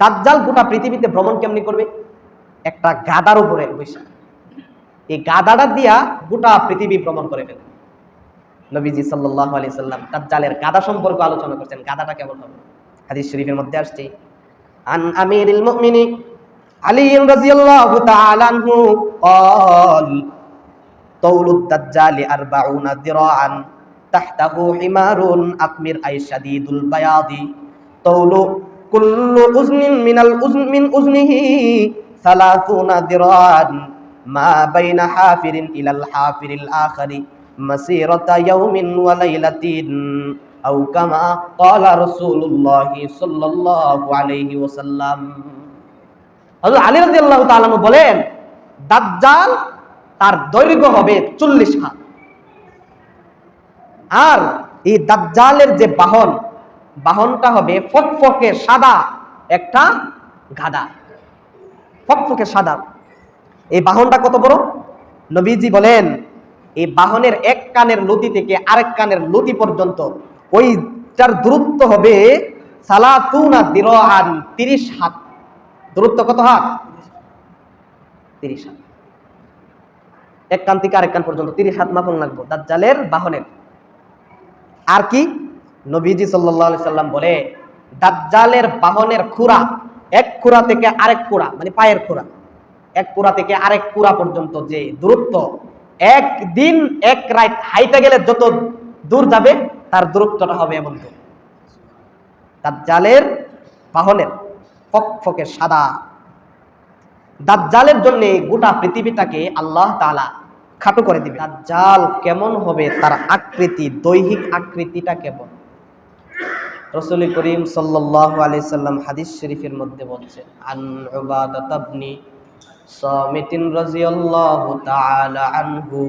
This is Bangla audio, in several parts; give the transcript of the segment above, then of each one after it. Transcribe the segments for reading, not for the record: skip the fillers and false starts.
দাজ্জাল গোটা পৃথিবীতে ভ্রমণ কেমনি করবে? একটা গাদার উপরে বসে, এই গাদাটা দিয়া গোটা পৃথিবী ভ্রমণ করে ফেলবে। নবীজি সাল্লাল্লাহু আলাইহি সাল্লাম দাজ্জালের গাদা সম্পর্কে আলোচনা করছেন, গাদাটা কেমন হবে। হাদিস শরীফের মধ্যে আসছে, আন আমিরুল মুমিনিন আলী রাদিয়াল্লাহু তাআলা আনহু قال طول الدجال 40 ذراعا تحته حمار أقمر أي شديد البياض طول كل أذن من أذنه 30 ذراعا ما بين حافر إلى الحافر الآخر مسيرة يوم وليلة أو كما قال رسول الله صلى الله عليه وسلم। হযরত আলী রাদিয়াল্লাহু তাআলা বলেন, দাজ্জাল তার দৈর্ঘ্য হবে 40 হাত, আর এই দাজ্জালের যে বাহনটা হবে ফকফকে সাদা একটা গাধা, ফকফকে সাদা। এই বাহনটা কত বড়? নবীজি বলেন, এই বাহনের এক কানের লতি থেকে আরেক কানের লতি পর্যন্ত ওইটার দূরত্ব হবে 30 হাত। দূরত্ব কত হাত? 30 হাত। এক কান থেকে আরেক কান পর্যন্ত 30 হাত মাপন লাগবে দাজ্জালের বাহনের। আর কি নবীজি সাল্লাল্লাহু আলাইহি সাল্লাম বলে, দাজ্জালের বাহনের খুরা, এক খুরা থেকে আরেক খুরা, মানে পায়ের খুরা, এক খুরা থেকে আরেক খুরা পর্যন্ত যে দূরত্ব, একদিন এক রাত হাইটে গেলে যত দূর যাবে তার দূরত্বটা হবে এমন দূর। দাজ্জালের বাহনের ফকফকে সাদা। দাজ্জালের জন্য গোটা পৃথিবীটাকে আল্লাহ তাআলা খাটো করে দিবে। দাজ্জাল কেমন হবে, তার আকৃতি, দৈহিক আকৃতিটা কেমন? রাসূল করিম সাল্লাল্লাহু আলাইহি সাল্লাম হাদিস শরীফের মধ্যে বলছেন, আন উবাদাহ ইবনে সামিত রাদিয়াল্লাহু তাআলা আনহু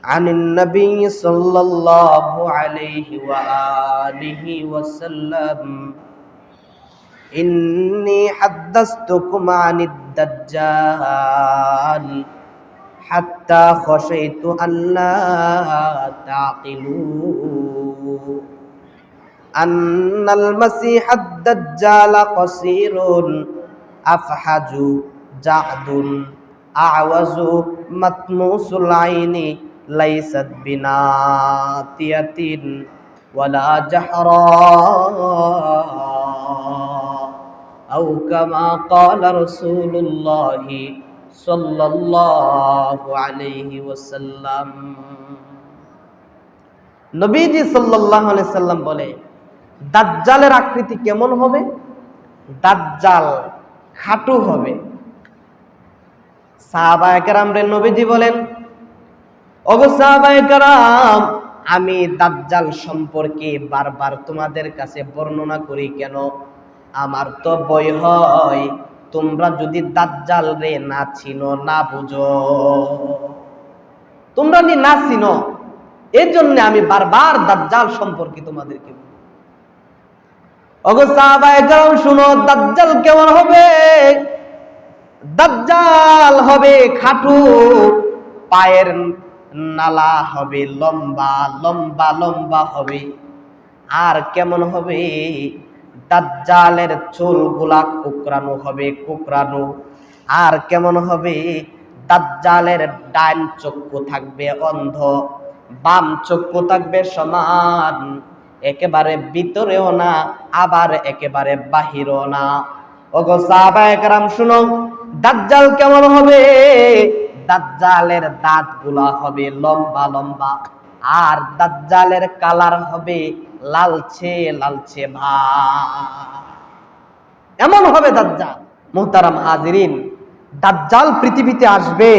আনিন নবী সাল্লাল্লাহু আলাইহি ওয়া আলিহি ওয়াসাল্লাম ইন্নী হাদাসতুকুম আনিদ দাজ্জাল হাত্তা খাশাইতু আল্লা তাকিলু আন্নাল মাসিহাদ দাজ্জাল কাসীরুন আফহাজু জাদুন আওয়াজু মাতমুসুল আইনি লাইসাত বিনাতিয়াতিন ওয়ালা জাহরা আও কামা ক্বালা রাসূলুল্লাহ সাল্লাল্লাহু আলাইহি ওয়াসাল্লাম। নবীজি সাল্লাল্লাহু আলাইহি সাল্লাম বলে, দাজ্জালের আকৃতি কেমন হবে? দাজ্জাল খাটো হবে। সাহাবায়ে কেরামরে নবীজি বলেন, ওগো সাহাবায়ে কেরাম, আমি দাজ্জাল সম্পর্কে বারবার তোমাদের কাছে বর্ণনা করি কেন? আমার তো ভয় হয় তোমরা যদি দাজ্জাল রে না চিনো, না বুঝো, তোমরা যদি না চিনো, এর জন্য আমি বারবার দাজ্জাল সম্পর্কে তোমাদেরকে বলি। ওগো সাহাবায়ে কেরাম শুনো, দাজ্জাল কেমন হবে? দাজ্জাল হবে খাটো, পায়ের নালা হবে লম্বা লম্বা লম্বা হবে। আর কেমন হবে? দাজ্জালের চুলগুলা কুকরানো হবে, কুকরানো। আর কেমন হবে? দাজ্জালের ডান চক্ষু থাকবে অন্ধ, বাম চক্ষু থাকবে সমান, একেবারে ভিতরেও না আবার একেবারে বাহিরও না। ওগো সাহাবায়ে কেরাম শুনো, দাজ্জাল কেমন হবে? দাজ্জালের দাঁতগুলা হবে লম্বা লম্বা, আর দাজ্জালের কালার হবে লালচে লালচে এমন হবে দাজ্জাল। মুহতারাম হাজিরিন, দাজ্জাল পৃথিবীতে আসবে।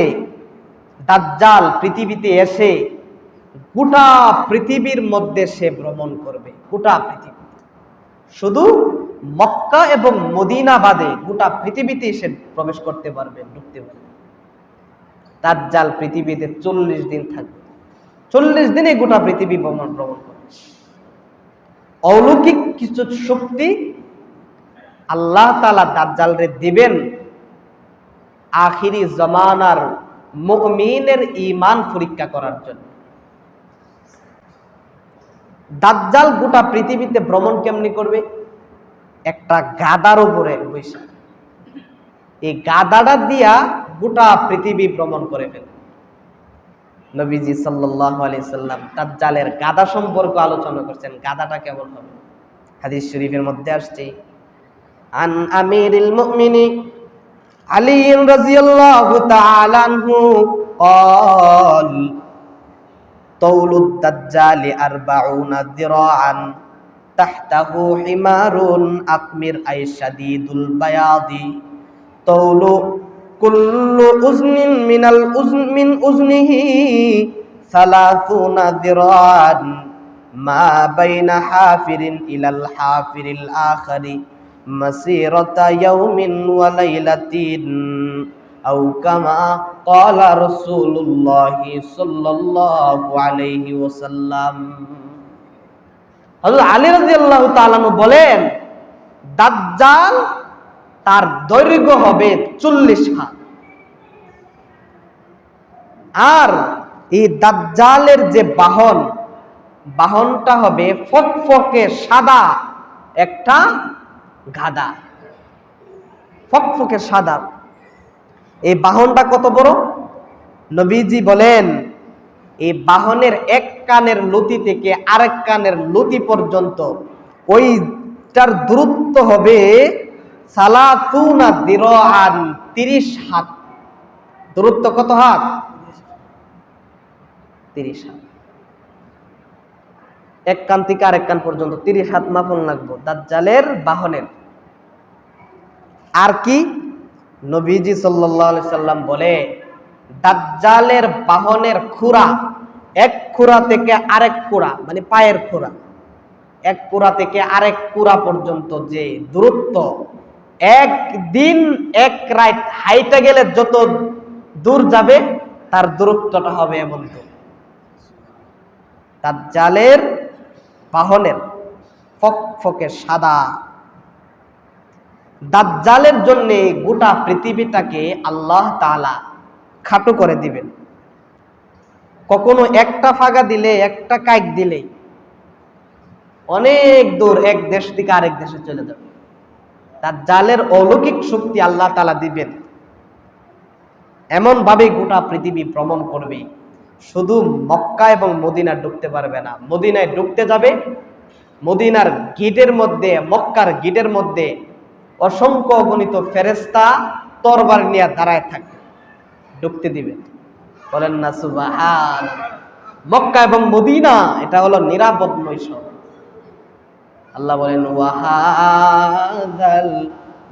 দাজ্জাল পৃথিবীতে এসে গোটা পৃথিবীর মধ্যে সে ভ্রমণ করবে। গোটা পৃথিবী, শুধু মক্কা এবং মদিনা বাদে গোটা পৃথিবীতে সে প্রবেশ করতে পারবে, ঢুকতে পারবে। দাজ্জাল পৃথিবীতে 40 দিন থাকবে। 40 দিনে গোটা পৃথিবী ভ্রমণ করবে। অলৌকিক কিছু শক্তি আল্লাহ তাআলা দাজ্জালরে দিবেন আখিরি জামানার মুমিনের ঈমান পরীক্ষা করার জন্য। দাজ্জাল গোটা পৃথিবীতে ভ্রমণ কেমনি করবে? একটা গাদার উপরে বৈশা। এই গাদাটা দিয়া গোটা পৃথিবী ভ্রমণ করে ফেলে। নবীজি সাল্লাল্লাহু আলাইহি সাল্লাম দাজ্জালের গাদা সম্পর্কে আলোচনা করছেন। গাদাটা কেমন হবে? হাদিস শরীফের মধ্যে আসছে, আন আমিরুল মুমিনিন আলী রাদিয়াল্লাহু তাআলা আনহু قال طول الدجال 40 ذراعا تحته حمار أقمر أي شديد البياض طول كل أذن من أذنه 30 ذراعا ما بين حافر إلى الحافر الآخر مسيرة يوم وليلة أو كما قال رسول الله صلى الله عليه وسلم। হযরত আলী রাদিয়াল্লাহু তাআলা বলেন, দাজ্জাল তার দৈর্ঘ্য হবে 40 হাত। আর এই দাজ্জালের যে বাহনটা হবে ফকফকে সাদা একটা গাধা, ফকফকে সাদা। এই বাহনটা কত বড়? নবীজি বলেন, এই বাহনের এক কানের লতি থেকে আরেক কানের লতি পর্যন্ত ওইটার দূরত্ব হবে 30 হাত। দূরত্ব কত হাত? 30 হাত। এক কান থেকে আরেক কান পর্যন্ত 30 হাত মাপন লাগবে দাজ্জালের বাহনের। আর কি? নবীজি সাল্লাল্লাহু আলাইহি সাল্লাম বলে, দাজ্জালের বাহনের খুরা, এক খুরা থেকে আরেক খুরা, মানে পায়ের খুরা, এক খুরা থেকে আরেক খুরা পর্যন্ত যে দূরত্ব, একদিন এক রাত হাইটে গেলে যত দূর যাবে তার দূরত্বটা হবে এমন দূর। দাজ্জালের বাহনের ফকফকে সাদা। দাজ্জালের জন্য গোটা পৃথিবীটাকে আল্লাহ তাআলা খাটো করে দিবেন। কখনো একটা ফাগা দিলে, একটা কাইক দিলে অনেক দূর এক দেশ থেকে আরেক দেশে চলে যাবে। দাজ্জালের অলৌকিক শক্তি আল্লাহ তাআলা দিবেন। এমন ভাবে গোটা পৃথিবী ভ্রমণ করবে, শুধু মক্কা এবং মদিনা ঢুকতে পারবে না। মদিনায় ঢুকতে যাবে, মদিনার গেটের মধ্যে, মক্কার গেটের মধ্যে অসংখ্য অগণিত ফেরেশতা তরবার নিয়ে দাঁড়ায় থাকবে, ঢুকতে দিবে। বলেন না সুবহান। মক্কা এবং মদিনা এটা হলো নিরাপদময় শহর। আল্লাহ বলেন, ওয়াহাদাল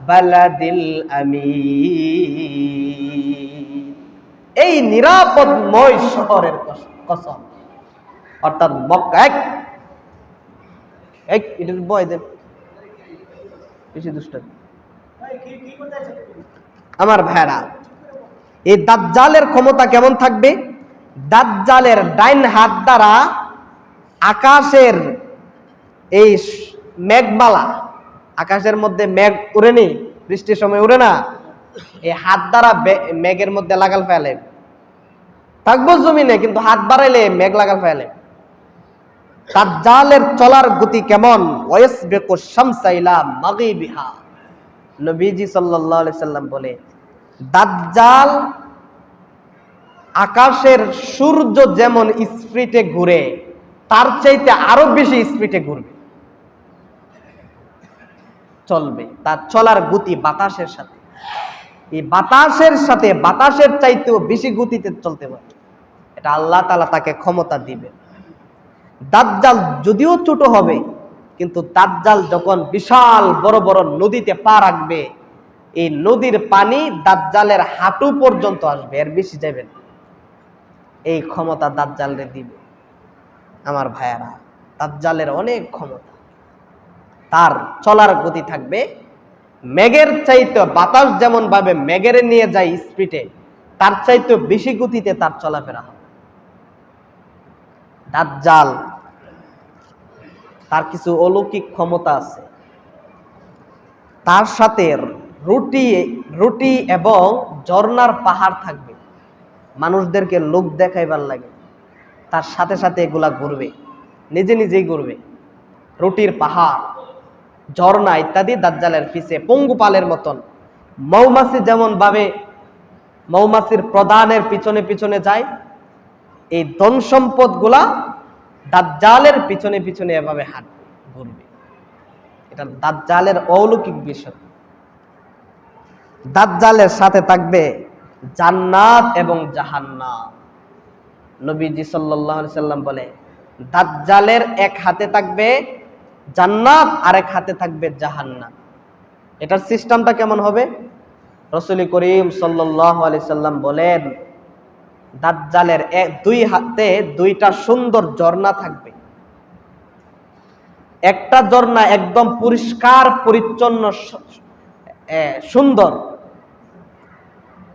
বালাদিল আমিন, এই নিরাপদময় শহরের কসম। অর্থাৎ মক্কা এটার বয় দেন বেশি দুষ্ট আমার ভাইরা। এই দাজ্জালের ক্ষমতা কেমন থাকবে? দাজ্জালের ডাইন হাত দ্বারা আকাশের এই মেঘমালা, আকাশের মধ্যে মেঘ উড়েনি, বৃষ্টির সময় উড়ে না, এই হাত দ্বারা মেঘের মধ্যে লাগাল ফেলে থাকবো জমিনে, কিন্তু হাত বাড়াইলে মেঘ লাগাল ফেলে। দাজ্জালের চলার গতি কেমন? ওয়াসবিকু শামসা ইলা মাগরিবিহা। নবীজি সাল্লাল্লাহু আলাইহি সাল্লাম বলে, দাজ্জাল আকাশের সূর্য যেমন স্পিডে ঘুরে তার চাইতে আরো বেশি স্পিডে ঘুরবে, চলবে। তার চলার গতি বাতাসের সাথে, এই বাতাসের সাথে, বাতাসের চাইতেও বেশি গতিতে চলতে পারে। এটা আল্লাহ তাআলা তাকে ক্ষমতা দিবে। দাজ্জাল যদিও ছোট হবে, কিন্তু দাজ্জাল যখন বিশাল বড় বড় নদীতে পা রাখবে, এই নদীর পানি দাজ্জালের হাঁটু পর্যন্ত আসবে, এর বেশি যাবে না। এই ক্ষমতা দাজ্জালের দিবে। আমার ভাইয়ারা, দাজ্জালের অনেক ক্ষমতা। তার চলার গতি থাকবে মেঘের চাইতে, বাতাস যেমন ভাবে মেঘের নিয়ে যায় স্পিডে, তার চাইতে বেশি গতিতে তার চলাফেরা হবে। দাজ্জাল তার কিছু অলৌকিক ক্ষমতা আছে। তার সাথে রুটি এবং ঝর্ণার পাহাড় থাকবে, মানুষদেরকে লোক দেখাইবার লাগে। তার সাথে সাথে এগুলা ঘুরবে, নিজে নিজেই ঘুরবে। রুটির পাহাড়, ঝর্ণা ইত্যাদি দাজ্জালের পিছে পঙ্গুপালের মতন। মৌমাছি যেমন ভাবে মৌমাছির প্রধানের পিছনে পিছনে যায়, এই ধন সম্পদ গুলা দাজ্জালের পিছনে পিছনে এভাবে হাঁটবে, ঘুরবে। এটা দাজ্জালের অলৌকিক বিষয়। দাজ্জালের সাথে থাকবে জান্নাত এবং জাহান্নাম। নবীজি সাল্লাল্লাহু আলাইহি সাল্লাম বলে, দাজ্জালের এক হাতে থাকবে জান্নাত, আরেক হাতে থাকবে জাহান্নাম। এটার সিস্টেমটা কেমন হবে? রাসূল করিম সাল্লাল্লাহু আলাইহি সাল্লাম বলেন, দাজ্জালের দুই হাতে দুইটা সুন্দর ঝর্ণা থাকবে। একটা ঝর্ণা একদম পরিষ্কার পরিচ্ছন্ন সুন্দর,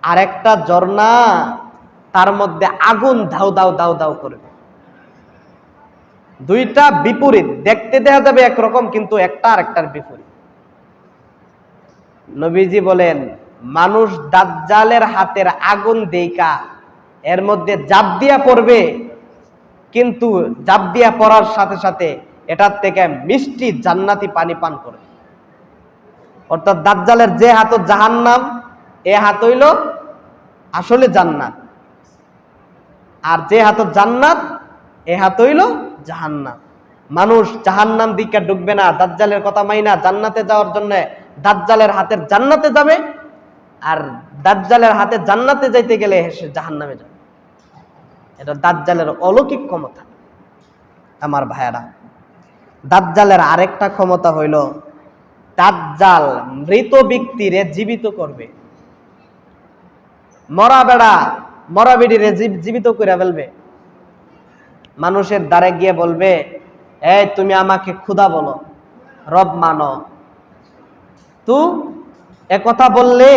আর একটা ঝর্ণা তার মধ্যে আগুন দাউ দাউ দাউ দাউ করবে। দুইটা বিপরীত, দেখতে দেখা যাবে একরকম, কিন্তু একটা আর একটার বিপরীত। নবীজি বলেন, মানুষ দাজ্জালের হাতের আগুন দেইকা এর মধ্যে জাপ দিয়া পড়বে, কিন্তু জাপ দিয়া পড়ার সাথে সাথে এটার থেকে মিষ্টি জান্নাতি পানি পান করবে। অর্থাৎ দাজ্জালের যে হাত জাহান্নাম, এ হাত হইল আসলে জান্নাত, আর যে হাত জান্নাত, এ হাত হইল জাহান্নাম। মানুষ জাহান্নাম দিকে ঢুকবে না, দাজ্জালের কথা মাইনা জান্নাতে যাওয়ার জন্য দাজ্জালের হাতের জান্নাতে যাবে, আর দাজ্জালের হাতে জান্নাতে যাইতে গেলে সে জাহান্নামে যাবে। এটা দাজ্জালের অলৌকিক ক্ষমতা। আমার ভাইয়েরা, দাজ্জালের আরেকটা ক্ষমতা হইল, দাজ্জাল মৃত ব্যক্তিরে জীবিত করবে। মরা বেড়া মরা বেড়িরে জীবিত করে ফেলবে। মানুষের দ্বারে গিয়ে বলবে, এই তুমি আমাকে খোদা বলো, রব মানো। তো একথা বললে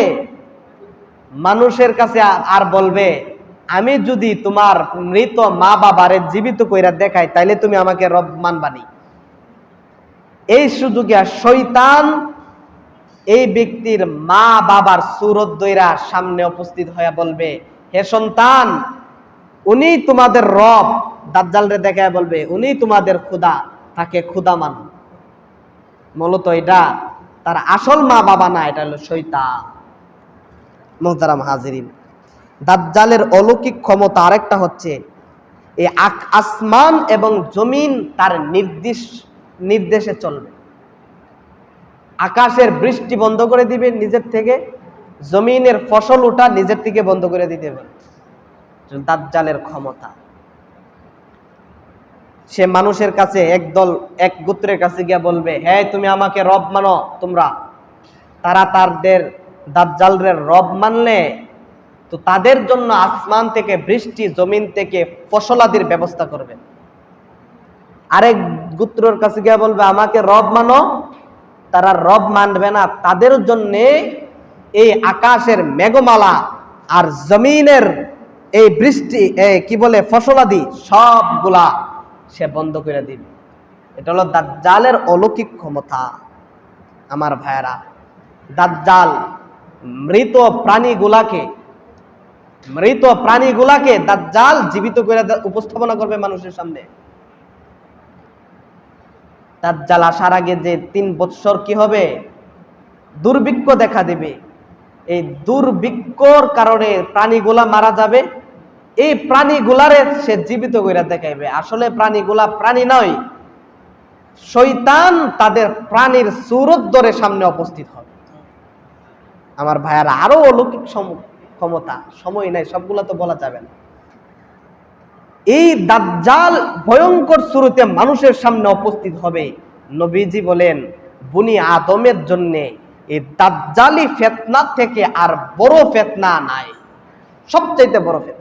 মানুষের কাছে আর বলবে, আমি যদি তোমার মৃত মা বাবারে জীবিত কইরা দেখাই, তাইলে তুমি আমাকে রব মানবানি। এই সুযোগে শয়তান এই ব্যক্তির মা বাবার সুরত দইরা সামনে উপস্থিত হয়ে বলবে, হে সন্তান, উনি তোমাদের রব। দাজ্জালরে দেখায় বলবে, উনি তোমাদের খোদা, তাকে খোদা মানো। মূলত এটা তার আসল মা বাবা না, এটা হলো শয়তান। মুহতারাম হাজিরিন, দাজ্জালের অলৌকিক ক্ষমতা আরেকটা হচ্ছে, এই আসমান এবং জমিন তার নির্দেশে চলবে। আকাশের বৃষ্টি বন্ধ করে দিবে নিজের থেকে, জমিনের ফসল ওঠা নিজের থেকে বন্ধ করে দিতে পারে। দাজ্জালের ক্ষমতা। সে মানুষের কাছে এক গোত্রের কাছে গিয়ে বলবে, হ্যাঁ তুমি আমাকে রব মানো। তোমরা তারা তাদের দাজ্জালের রব মানলে তো তাদের জন্য আসমান থেকে বৃষ্টি, জমিন থেকে ফসলাদির ব্যবস্থা করবে। আরেক গোত্রের কাছে গিয়ে বলবে, আমাকে রব মানো। তারা রব মানবে না, তাদের জন্য এই আকাশের মেঘমালা আর জমিনের এই বৃষ্টি, কি বলে ফসলাদি, সবগুলা সে বন্ধ করে দিবে। এটা হলো দাজ্জালের অলৌকিক ক্ষমতা। আমার ভাইয়েরা, দাজ্জাল মৃত প্রাণীগুলাকে দাজ্জাল জীবিত করে উপস্থাপনা করবে মানুষের সামনে। দাজ্জাল আসার আগে যে 3 বৎসর কি হবে? দুর্ভিক্ষ দেখা দিবে। এই দুর্ভিক্ষর কারণে প্রাণীগুলা মারা যাবে। এই প্রাণীগুলারে সে জীবিত করে দেখাইবে। আসলে প্রাণীগুলা প্রাণী নয়, শয়তান তাদের প্রাণীর সুরত ধরে সামনে উপস্থিত হবে। আমার ভাইয়ারা, আরো অলৌকিক ক্ষমতা, সময় নাই, সবগুলা তো বলা যাবে না। এই দাজ্জাল ভয়ঙ্কর সুরতে মানুষের সামনে উপস্থিত হবে। নবীজি বলেন, বনি আদমের জন্য এই দাজ্জালি ফিতনা থেকে আর বড় ফিতনা নাই, সবচেয়ে বড় ফিতনা।